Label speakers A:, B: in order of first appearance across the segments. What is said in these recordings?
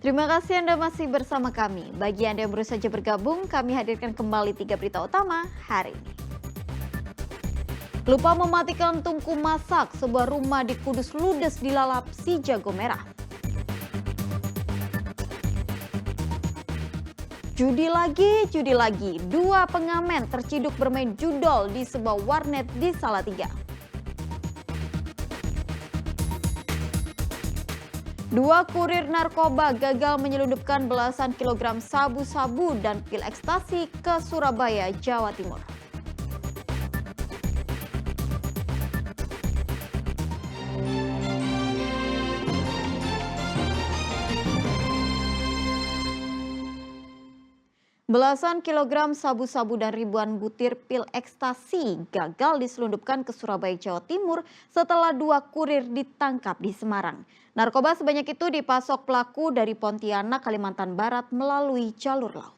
A: Terima kasih Anda masih bersama kami. Bagi Anda yang baru saja bergabung, kami hadirkan kembali 3 berita utama hari ini. Lupa mematikan tungku masak, sebuah rumah di Kudus ludes dilalap si jago merah. Judi lagi, dua pengamen terciduk bermain judol di sebuah warnet di Salatiga. Dua kurir narkoba gagal menyelundupkan belasan kilogram sabu-sabu dan pil ekstasi ke Surabaya, Jawa Timur. Belasan kilogram sabu-sabu dan ribuan butir pil ekstasi gagal diselundupkan ke Surabaya, Jawa Timur setelah dua kurir ditangkap di Semarang. Narkoba sebanyak itu dipasok pelaku dari Pontianak, Kalimantan Barat melalui jalur laut.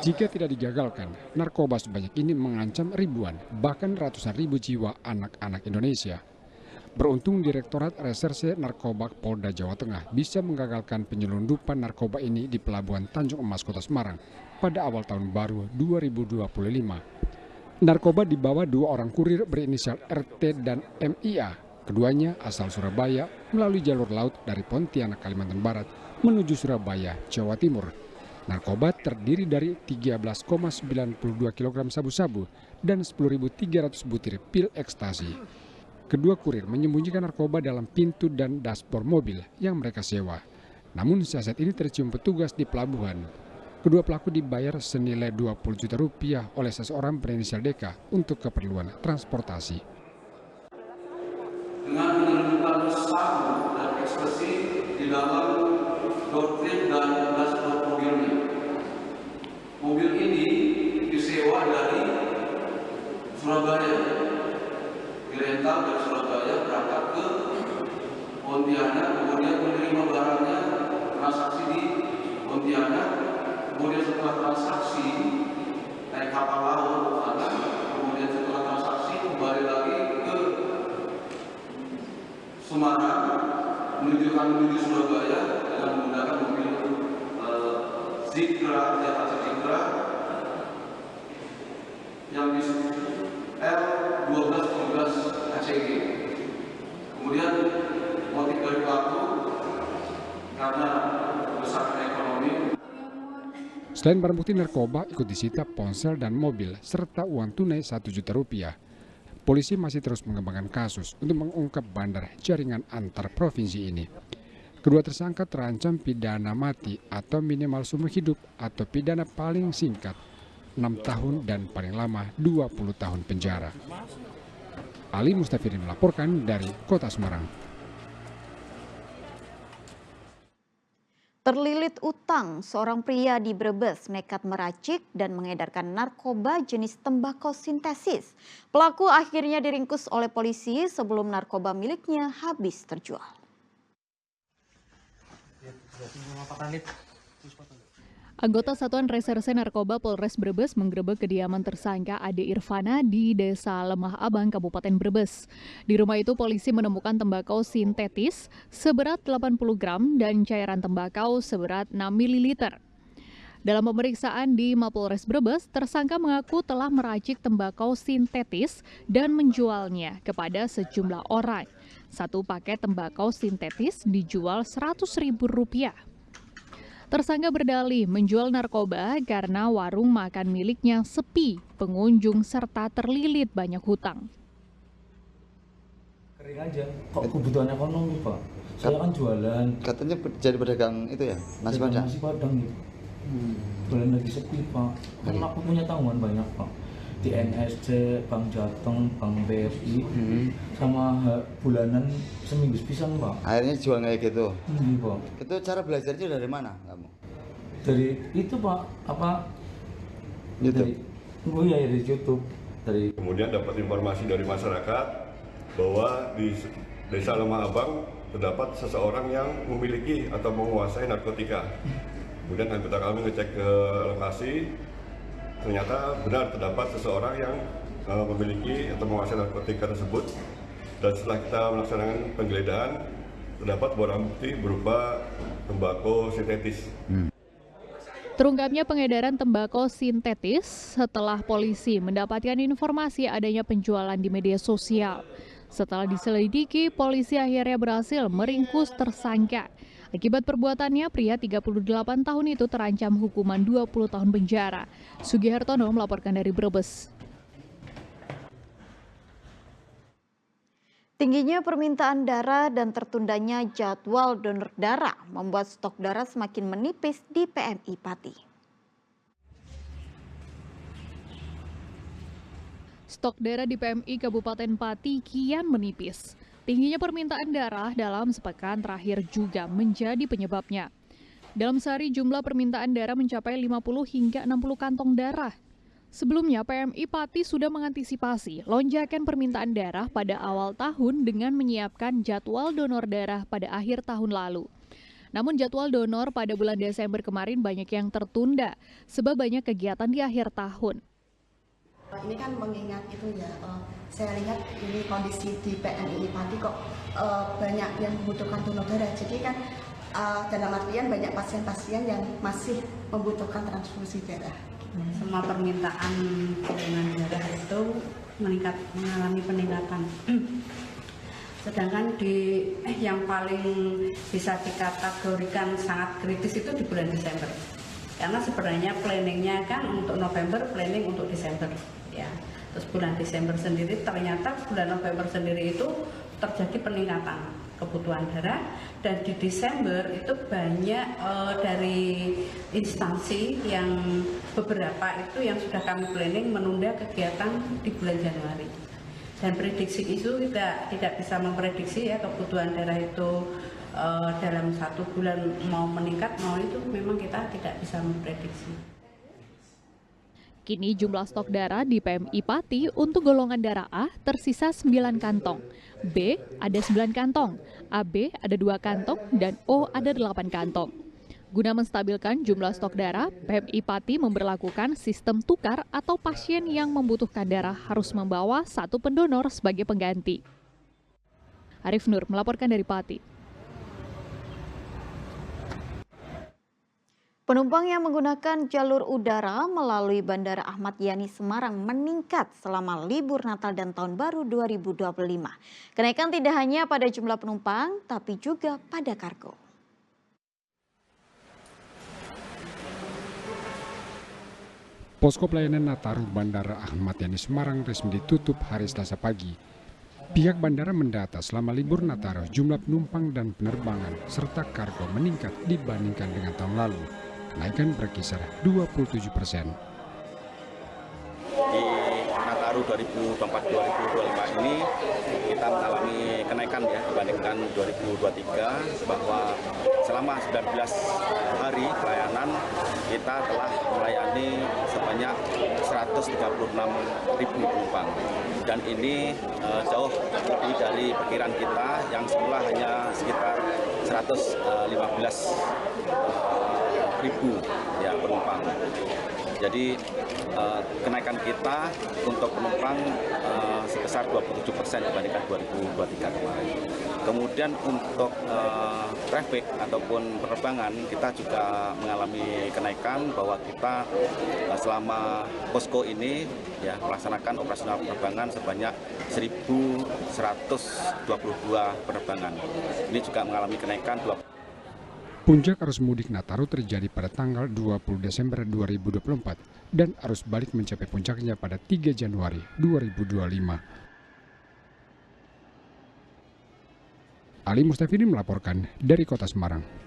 B: Jika tidak digagalkan, narkoba sebanyak ini mengancam ribuan, bahkan ratusan ribu jiwa anak-anak Indonesia. Beruntung Direktorat Reserse Narkoba Polda Jawa Tengah bisa menggagalkan penyelundupan narkoba ini di Pelabuhan Tanjung Emas, Kota Semarang pada awal tahun baru 2025. Narkoba dibawa dua orang kurir berinisial RT dan MIA. Keduanya asal Surabaya melalui jalur laut dari Pontianak, Kalimantan Barat menuju Surabaya, Jawa Timur. Narkoba terdiri dari 13,92 kg sabu-sabu dan 10.300 butir pil ekstasi. Kedua kurir menyembunyikan narkoba dalam pintu dan dashboard mobil yang mereka sewa. Namun saat ini tercium petugas di pelabuhan. Kedua pelaku dibayar senilai 20 juta rupiah oleh seseorang berinisial DK untuk keperluan transportasi.
C: Dengan menyelundupkan sabu dan ekstasi di dalam doktrin dan dashboard mobilnya. Mobil ini disewa dari Surabaya. Dirental dari Surabaya berangkat ke Pontianak, kemudian menerima barangnya, transaksi di Pontianak, kemudian setelah transaksi naik kapal laut sana, kemudian setelah transaksi kembali lagi ke Semarang menuju Surabaya dengan menggunakan mobil Zikra, Jakarta Zikra yang di L12 ACG. Kemudian motif dari pelaku karena kerusakan ekonomi.
B: Selain barang bukti narkoba, ikut disita ponsel dan mobil serta uang tunai 1 juta rupiah. Polisi masih terus mengembangkan kasus untuk mengungkap bandar jaringan antar provinsi ini. Kedua tersangka terancam pidana mati atau minimal seumur hidup atau pidana paling singkat 6 tahun dan paling lama 20 tahun penjara. Ali Mustafirin melaporkan dari Kota Semarang.
A: Terlilit utang, seorang pria di Brebes nekat meracik dan mengedarkan narkoba jenis tembakau sintesis. Pelaku akhirnya diringkus oleh polisi sebelum narkoba miliknya habis terjual.
D: Anggota Satuan Reserse Narkoba Polres Brebes menggerebek kediaman tersangka Ade Irfana di Desa Lemah Abang, Kabupaten Brebes. Di rumah itu polisi menemukan tembakau sintetis seberat 80 gram dan cairan tembakau seberat 6 ml. Dalam pemeriksaan di Mapolres Brebes, tersangka mengaku telah meracik tembakau sintetis dan menjualnya kepada sejumlah orang. Satu paket tembakau sintetis dijual Rp100.000. Tersangka berdalih menjual narkoba karena warung makan miliknya sepi pengunjung serta terlilit banyak hutang.
E: Kering aja, kok kebutuhannya ekonomi Pak? Saya kan jualan.
F: Katanya jadi pedagang itu ya, nasi padang?
E: Nasi padang gitu. Jualan lagi sepi Pak, karena aku punya tanggungan banyak Pak. Di NSC, Bank Jateng, Bank BRI, sama bulanan seminggu pisan Pak.
F: Akhirnya jual kayak gitu?
E: Iya Pak.
F: Itu cara belajarnya dari mana kamu?
E: Dari itu Pak, apa?
F: YouTube?
E: Dari YouTube.
G: Kemudian dapat informasi dari masyarakat bahwa di Desa Lemah Abang terdapat seseorang yang memiliki atau menguasai narkotika. Kemudian anggota kami ngecek ke lokasi, ternyata benar terdapat seseorang yang memiliki atau menguasai narkotika tersebut Dan setelah kita melaksanakan penggeledahan, terdapat barang bukti berupa tembakau sintetis.
D: Terungkapnya pengedaran tembakau sintetis setelah polisi mendapatkan informasi adanya penjualan di media sosial. Setelah diselidiki, polisi akhirnya berhasil meringkus tersangka. Akibat perbuatannya, pria 38 tahun itu terancam hukuman 20 tahun penjara. Sugihartono melaporkan dari Brebes.
A: Tingginya permintaan darah dan tertundanya jadwal donor darah membuat stok darah semakin menipis di PMI Pati.
D: Stok darah di PMI Kabupaten Pati kian menipis. Tingginya permintaan darah dalam sepekan terakhir juga menjadi penyebabnya. Dalam sehari jumlah permintaan darah mencapai 50 hingga 60 kantong darah. Sebelumnya, PMI Pati sudah mengantisipasi lonjakan permintaan darah pada awal tahun dengan menyiapkan jadwal donor darah pada akhir tahun lalu. Namun jadwal donor pada bulan Desember kemarin banyak yang tertunda, sebab banyak kegiatan di akhir tahun.
H: Ini kan mengingat itu ya, saya lihat ini kondisi di PMI Pati kok banyak yang membutuhkan donor darah. Jadi kan dalam artian banyak pasien-pasien yang masih membutuhkan transfusi darah.
I: Semua permintaan golongan darah itu mengalami peningkatan. Sedangkan yang paling bisa dikategorikan sangat kritis itu di bulan Desember. Karena sebenarnya planningnya kan untuk November, planning untuk Desember. Ya. Terus bulan Desember sendiri ternyata bulan November sendiri itu terjadi peningkatan kebutuhan darah, dan di Desember itu banyak dari instansi yang beberapa itu yang sudah kami planning menunda kegiatan di bulan Januari. Dan prediksi itu kita tidak bisa memprediksi ya kebutuhan darah itu dalam 1 bulan mau meningkat mau itu memang kita tidak bisa memprediksi.
D: Kini jumlah stok darah di PMI Pati untuk golongan darah A tersisa 9 kantong, B ada 9 kantong, AB ada 2 kantong, dan O ada 8 kantong. Guna menstabilkan jumlah stok darah, PMI Pati memberlakukan sistem tukar atau pasien yang membutuhkan darah harus membawa 1 pendonor sebagai pengganti. Arif Nur melaporkan dari Pati.
A: Penumpang yang menggunakan jalur udara melalui Bandara Ahmad Yani Semarang meningkat selama libur Natal dan Tahun Baru 2025. Kenaikan tidak hanya pada jumlah penumpang, tapi juga pada kargo.
B: Posko pelayanan Nataru Bandara Ahmad Yani Semarang resmi ditutup hari Selasa pagi. Pihak bandara mendata selama libur Nataru jumlah penumpang dan penerbangan serta kargo meningkat dibandingkan dengan tahun lalu. Kenaikan berkisar 27%.
J: Di Nataru 2024-2025 ini kita mengalami kenaikan ya dibandingkan 2023, bahwa selama 19 hari pelayanan kita telah melayani sebanyak 136.000 penumpang, dan ini jauh lebih dari perkiraan kita yang semula hanya sekitar 115.000 ya penumpang. Jadi kenaikan kita untuk penumpang sebesar 27% dibandingkan 2023 kemarin. Kemudian untuk traffic ataupun penerbangan kita juga mengalami kenaikan, bahwa kita selama posko ini ya melaksanakan operasional penerbangan sebanyak 1.122 penerbangan. Ini juga mengalami kenaikan 20%.
B: Puncak arus mudik Nataru terjadi pada tanggal 20 Desember 2024 dan arus balik mencapai puncaknya pada 3 Januari 2025. Ali Mustafidi melaporkan dari Kota Semarang.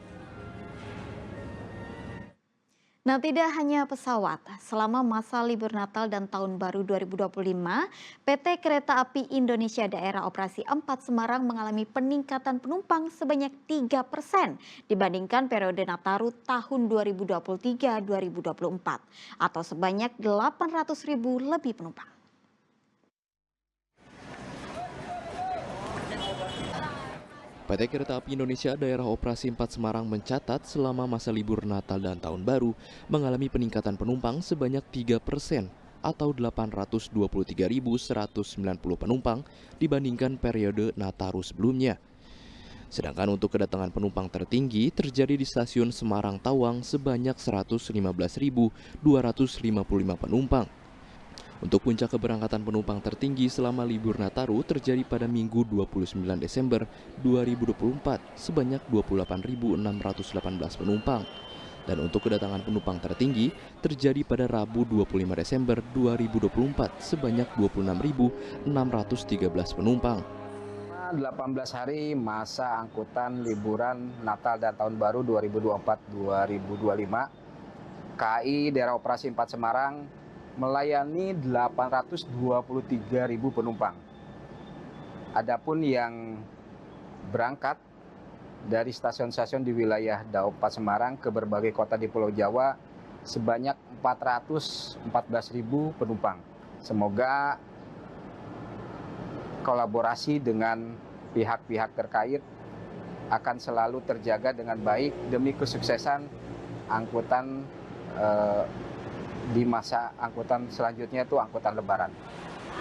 A: Nah, tidak hanya pesawat, selama masa libur Natal dan Tahun Baru 2025, PT Kereta Api Indonesia Daerah Operasi 4 Semarang mengalami peningkatan penumpang sebanyak 3% dibandingkan periode Nataru tahun 2023-2024, atau sebanyak 800.000 lebih penumpang.
K: PT Kereta Api Indonesia Daerah Operasi 4 Semarang mencatat selama masa libur Natal dan Tahun Baru mengalami peningkatan penumpang sebanyak 3% atau 823.190 penumpang dibandingkan periode Nataru sebelumnya. Sedangkan untuk kedatangan penumpang tertinggi terjadi di stasiun Semarang Tawang sebanyak 115.255 penumpang. Untuk puncak keberangkatan penumpang tertinggi selama libur Nataru terjadi pada Minggu 29 Desember 2024 sebanyak 28.618 penumpang. Dan untuk kedatangan penumpang tertinggi terjadi pada Rabu 25 Desember 2024 sebanyak 26.613 penumpang.
L: 18 hari masa angkutan liburan Natal dan Tahun Baru 2024-2025, KAI Daerah Operasi 4 Semarang melayani 823.000 penumpang. Adapun yang berangkat dari stasiun-stasiun di wilayah Daob 4 Semarang ke berbagai kota di Pulau Jawa sebanyak 414.000 penumpang. Semoga kolaborasi dengan pihak-pihak terkait akan selalu terjaga dengan baik demi kesuksesan angkutan di masa angkutan selanjutnya itu angkutan Lebaran.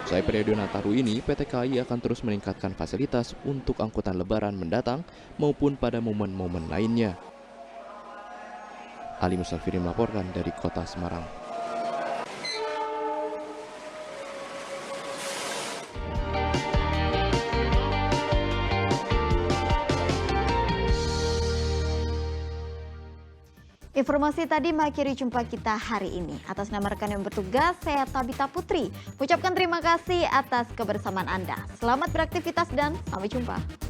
K: Usai periode Nataru ini, PT KAI akan terus meningkatkan fasilitas untuk angkutan Lebaran mendatang maupun pada momen-momen lainnya. Ali Musafiri melaporkan dari Kota Semarang.
A: Informasi tadi mengakhiri jumpa kita hari ini. Atas nama rekan yang bertugas, saya Tabita Putri. Ucapkan terima kasih atas kebersamaan Anda. Selamat beraktivitas dan sampai jumpa.